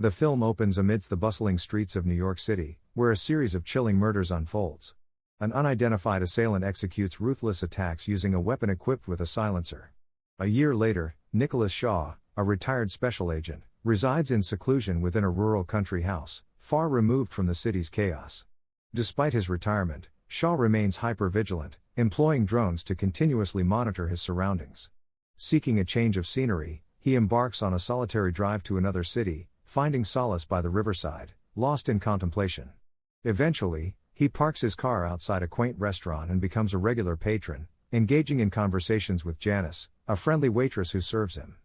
The film opens amidst the bustling streets of New York City, where a series of chilling murders unfolds. An unidentified assailant executes ruthless attacks using a weapon equipped with a silencer. A year later, Nicholas Shaw, a retired special agent, resides in seclusion within a rural country house, far removed from the city's chaos. Despite his retirement, Shaw remains hyper-vigilant, employing drones to continuously monitor his surroundings. Seeking a change of scenery, he embarks on a solitary drive to another city, finding solace by the riverside, lost in contemplation. Eventually, he parks his car outside a quaint restaurant and becomes a regular patron, engaging in conversations with Janice, a friendly waitress who serves him.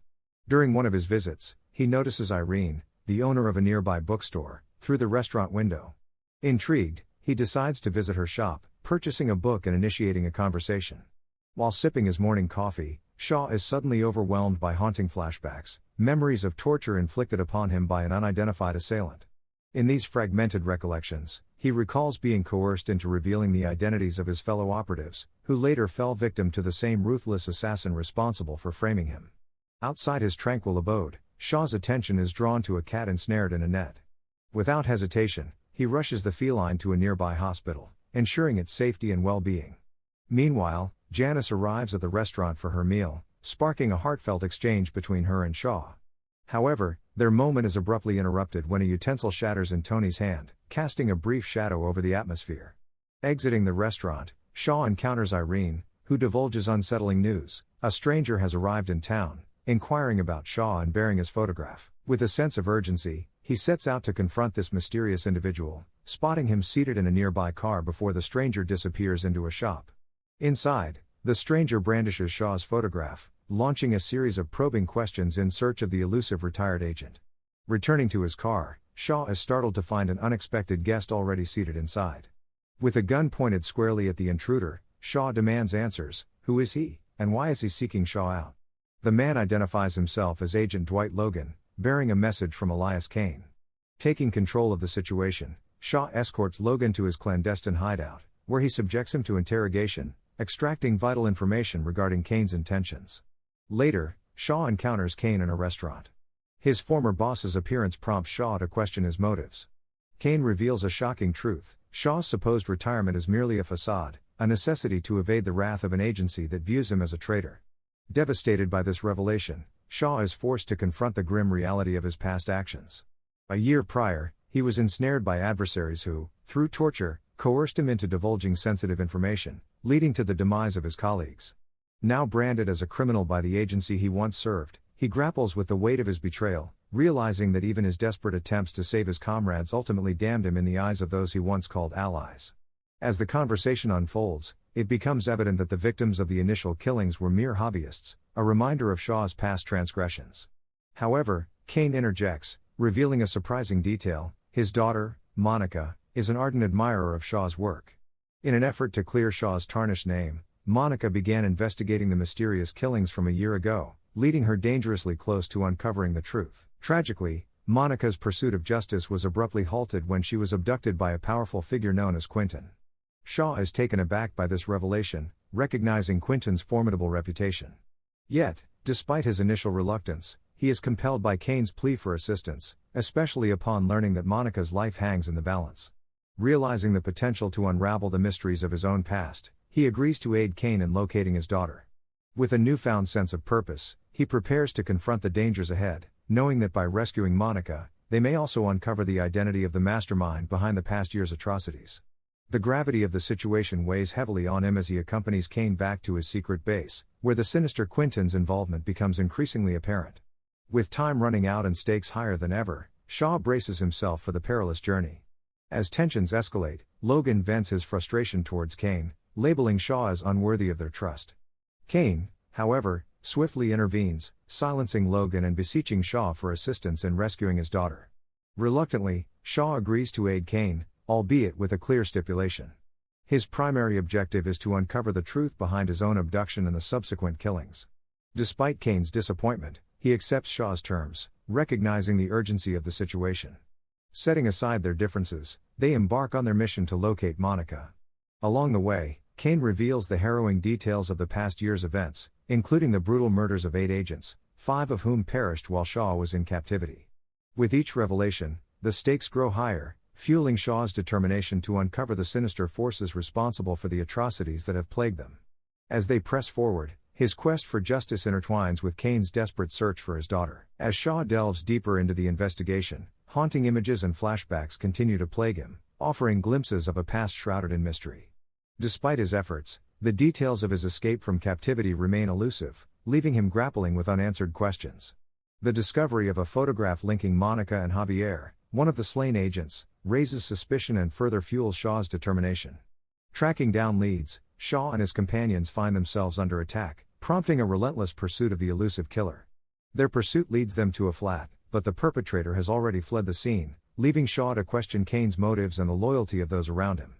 During one of his visits, he notices Irene, the owner of a nearby bookstore, through the restaurant window. Intrigued, he decides to visit her shop, purchasing a book and initiating a conversation. While sipping his morning coffee, Shaw is suddenly overwhelmed by haunting flashbacks, memories of torture inflicted upon him by an unidentified assailant. In these fragmented recollections, he recalls being coerced into revealing the identities of his fellow operatives, who later fell victim to the same ruthless assassin responsible for framing him. Outside his tranquil abode, Shaw's attention is drawn to a cat ensnared in a net. Without hesitation, he rushes the feline to a nearby hospital, ensuring its safety and well-being. Meanwhile, Janice arrives at the restaurant for her meal, sparking a heartfelt exchange between her and Shaw. However, their moment is abruptly interrupted when a utensil shatters in Tony's hand, casting a brief shadow over the atmosphere. Exiting the restaurant, Shaw encounters Irene, who divulges unsettling news. A stranger has arrived in town, inquiring about Shaw and bearing his photograph. With a sense of urgency, he sets out to confront this mysterious individual, spotting him seated in a nearby car before the stranger disappears into a shop. Inside, the stranger brandishes Shaw's photograph, launching a series of probing questions in search of the elusive retired agent. Returning to his car, Shaw is startled to find an unexpected guest already seated inside. With a gun pointed squarely at the intruder, Shaw demands answers. Who is he, and why is he seeking Shaw out? The man identifies himself as Agent Dwight Logan, bearing a message from Elias Kane. Taking control of the situation, Shaw escorts Logan to his clandestine hideout, where he subjects him to interrogation, extracting vital information regarding Kane's intentions. Later, Shaw encounters Kane in a restaurant. His former boss's appearance prompts Shaw to question his motives. Kane reveals a shocking truth: Shaw's supposed retirement is merely a facade, a necessity to evade the wrath of an agency that views him as a traitor. Devastated by this revelation, Shaw is forced to confront the grim reality of his past actions. A year prior, he was ensnared by adversaries who, through torture, coerced him into divulging sensitive information, leading to the demise of his colleagues. Now branded as a criminal by the agency he once served, he grapples with the weight of his betrayal, realizing that even his desperate attempts to save his comrades ultimately damned him in the eyes of those he once called allies. As the conversation unfolds, it becomes evident that the victims of the initial killings were mere hobbyists, a reminder of Shaw's past transgressions. However, Kane interjects, revealing a surprising detail: his daughter, Monica, is an ardent admirer of Shaw's work. In an effort to clear Shaw's tarnished name, Monica began investigating the mysterious killings from a year ago, leading her dangerously close to uncovering the truth. Tragically, Monica's pursuit of justice was abruptly halted when she was abducted by a powerful figure known as Quentin. Shaw is taken aback by this revelation, recognizing Quentin's formidable reputation. Yet, despite his initial reluctance, he is compelled by Kane's plea for assistance, especially upon learning that Monica's life hangs in the balance. Realizing the potential to unravel the mysteries of his own past, he agrees to aid Kane in locating his daughter. With a newfound sense of purpose, he prepares to confront the dangers ahead, knowing that by rescuing Monica, they may also uncover the identity of the mastermind behind the past year's atrocities. The gravity of the situation weighs heavily on him as he accompanies Kane back to his secret base, where the sinister Quentin's involvement becomes increasingly apparent. With time running out and stakes higher than ever, Shaw braces himself for the perilous journey. As tensions escalate, Logan vents his frustration towards Kane, labeling Shaw as unworthy of their trust. Kane, however, swiftly intervenes, silencing Logan and beseeching Shaw for assistance in rescuing his daughter. Reluctantly, Shaw agrees to aid Kane, albeit with a clear stipulation. His primary objective is to uncover the truth behind his own abduction and the subsequent killings. Despite Kane's disappointment, he accepts Shaw's terms, recognizing the urgency of the situation. Setting aside their differences, they embark on their mission to locate Monica. Along the way, Kane reveals the harrowing details of the past year's events, including the brutal murders of 8 agents, 5 of whom perished while Shaw was in captivity. With each revelation, the stakes grow higher, fueling Shaw's determination to uncover the sinister forces responsible for the atrocities that have plagued them. As they press forward, his quest for justice intertwines with Kane's desperate search for his daughter. As Shaw delves deeper into the investigation, haunting images and flashbacks continue to plague him, offering glimpses of a past shrouded in mystery. Despite his efforts, the details of his escape from captivity remain elusive, leaving him grappling with unanswered questions. The discovery of a photograph linking Monica and Javier, one of the slain agents, raises suspicion and further fuels Shaw's determination. Tracking down leads, Shaw and his companions find themselves under attack, prompting a relentless pursuit of the elusive killer. Their pursuit leads them to a flat, but the perpetrator has already fled the scene, leaving Shaw to question Kane's motives and the loyalty of those around him.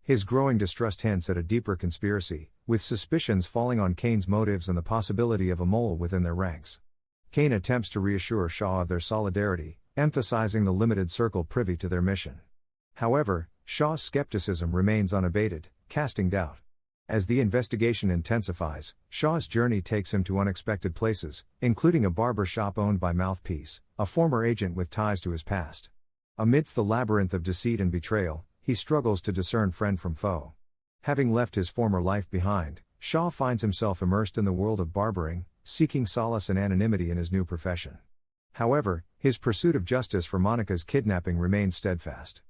His growing distrust hints at a deeper conspiracy, with suspicions falling on Kane's motives and the possibility of a mole within their ranks. Kane attempts to reassure Shaw of their solidarity, emphasizing the limited circle privy to their mission. However, Shaw's skepticism remains unabated, casting doubt. As the investigation intensifies, Shaw's journey takes him to unexpected places, including a barber shop owned by Mouthpiece, a former agent with ties to his past. Amidst the labyrinth of deceit and betrayal, he struggles to discern friend from foe. Having left his former life behind, Shaw finds himself immersed in the world of barbering, seeking solace and anonymity in his new profession. However, his pursuit of justice for Monica's kidnapping remains steadfast.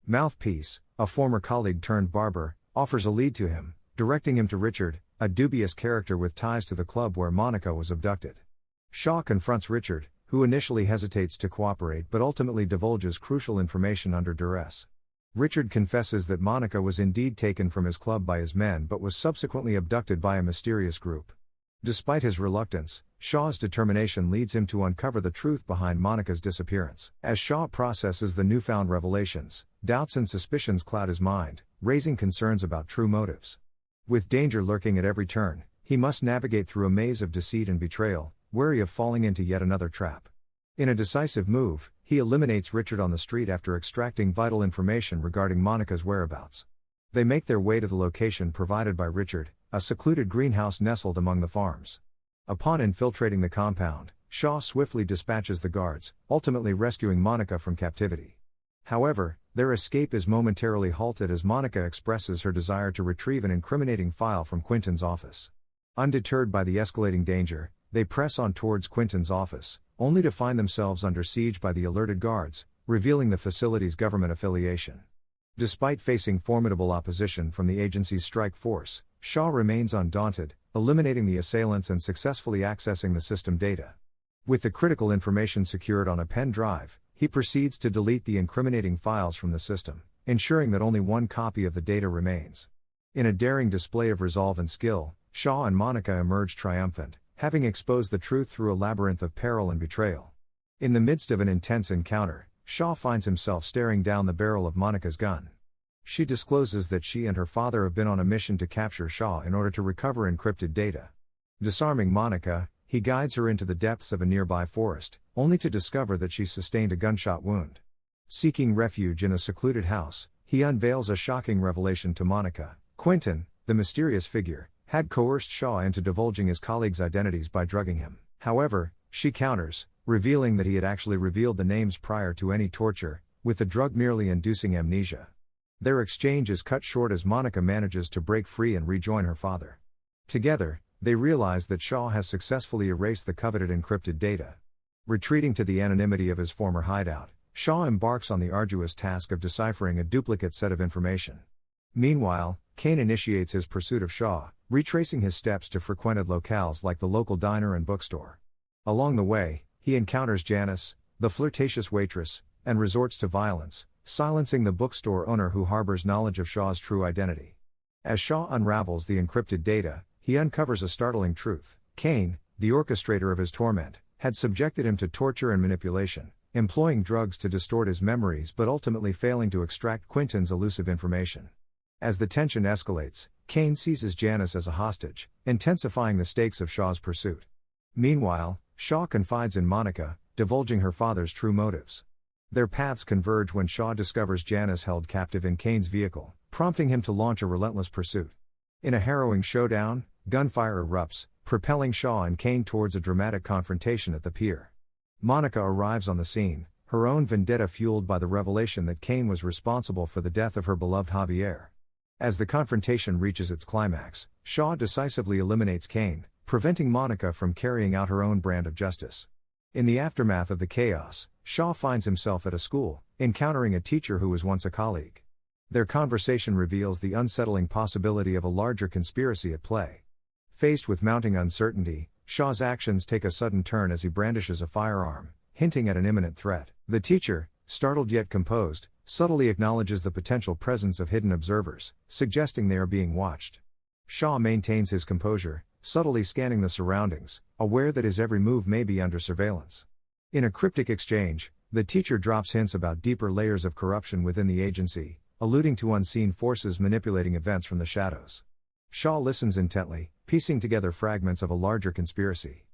Mouthpiece, a former colleague turned barber, offers a lead to him, directing him to Richard, a dubious character with ties to the club where Monica was abducted. Shaw confronts Richard, who initially hesitates to cooperate but ultimately divulges crucial information under duress. Richard confesses that Monica was indeed taken from his club by his men but was subsequently abducted by a mysterious group. Despite his reluctance, Shaw's determination leads him to uncover the truth behind Monica's disappearance. As Shaw processes the newfound revelations, doubts and suspicions cloud his mind, raising concerns about true motives. With danger lurking at every turn, he must navigate through a maze of deceit and betrayal, wary of falling into yet another trap. In a decisive move, he eliminates Richard on the street after extracting vital information regarding Monica's whereabouts. They make their way to the location provided by Richard, a secluded greenhouse nestled among the farms. Upon infiltrating the compound, Shaw swiftly dispatches the guards, ultimately rescuing Monica from captivity. However, their escape is momentarily halted as Monica expresses her desire to retrieve an incriminating file from Quentin's office. Undeterred by the escalating danger, they press on towards Quentin's office, only to find themselves under siege by the alerted guards, revealing the facility's government affiliation. Despite facing formidable opposition from the agency's strike force, Shaw remains undaunted, eliminating the assailants and successfully accessing the system data. With the critical information secured on a pen drive, he proceeds to delete the incriminating files from the system, ensuring that only one copy of the data remains. In a daring display of resolve and skill, Shaw and Monica emerge triumphant, having exposed the truth through a labyrinth of peril and betrayal. In the midst of an intense encounter, Shaw finds himself staring down the barrel of Monica's gun. She discloses that she and her father have been on a mission to capture Shaw in order to recover encrypted data. Disarming Monica, he guides her into the depths of a nearby forest, only to discover that she sustained a gunshot wound. Seeking refuge in a secluded house, he unveils a shocking revelation to Monica. Quentin, the mysterious figure, had coerced Shaw into divulging his colleagues' identities by drugging him. However, she counters, revealing that he had actually revealed the names prior to any torture, with the drug merely inducing amnesia. Their exchange is cut short as Monica manages to break free and rejoin her father. Together, they realize that Shaw has successfully erased the coveted encrypted data. Retreating to the anonymity of his former hideout, Shaw embarks on the arduous task of deciphering a duplicate set of information. Meanwhile, Kane initiates his pursuit of Shaw, retracing his steps to frequented locales like the local diner and bookstore. Along the way, he encounters Janice, the flirtatious waitress, and resorts to violence, silencing the bookstore owner who harbors knowledge of Shaw's true identity. As Shaw unravels the encrypted data, he uncovers a startling truth. Kane, the orchestrator of his torment, had subjected him to torture and manipulation, employing drugs to distort his memories but ultimately failing to extract Quentin's elusive information. As the tension escalates, Kane seizes Janice as a hostage, intensifying the stakes of Shaw's pursuit. Meanwhile, Shaw confides in Monica, divulging her father's true motives. Their paths converge when Shaw discovers Janice held captive in Kane's vehicle, prompting him to launch a relentless pursuit. In a harrowing showdown, gunfire erupts, propelling Shaw and Kane towards a dramatic confrontation at the pier. Monica arrives on the scene, her own vendetta fueled by the revelation that Cain was responsible for the death of her beloved Javier. As the confrontation reaches its climax, Shaw decisively eliminates Cain, preventing Monica from carrying out her own brand of justice. In the aftermath of the chaos, Shaw finds himself at a school, encountering a teacher who was once a colleague. Their conversation reveals the unsettling possibility of a larger conspiracy at play. Faced with mounting uncertainty, Shaw's actions take a sudden turn as he brandishes a firearm, hinting at an imminent threat. The teacher, startled yet composed, subtly acknowledges the potential presence of hidden observers, suggesting they are being watched. Shaw maintains his composure, subtly scanning the surroundings, aware that his every move may be under surveillance. In a cryptic exchange, the teacher drops hints about deeper layers of corruption within the agency, alluding to unseen forces manipulating events from the shadows. Shaw listens intently, piecing together fragments of a larger conspiracy.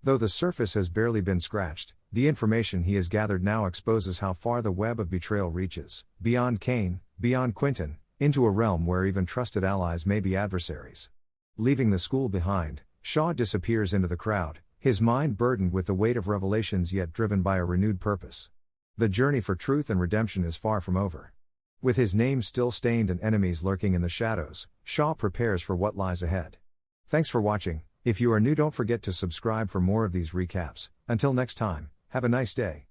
Though the surface has barely been scratched, the information he has gathered now exposes how far the web of betrayal reaches, beyond Cain, beyond Quentin, into a realm where even trusted allies may be adversaries. Leaving the school behind, Shaw disappears into the crowd, his mind burdened with the weight of revelations yet driven by a renewed purpose. The journey for truth and redemption is far from over. With his name still stained and enemies lurking in the shadows, Shaw prepares for what lies ahead. Thanks for watching. If you are new, don't forget to subscribe for more of these recaps. Until next time, have a nice day.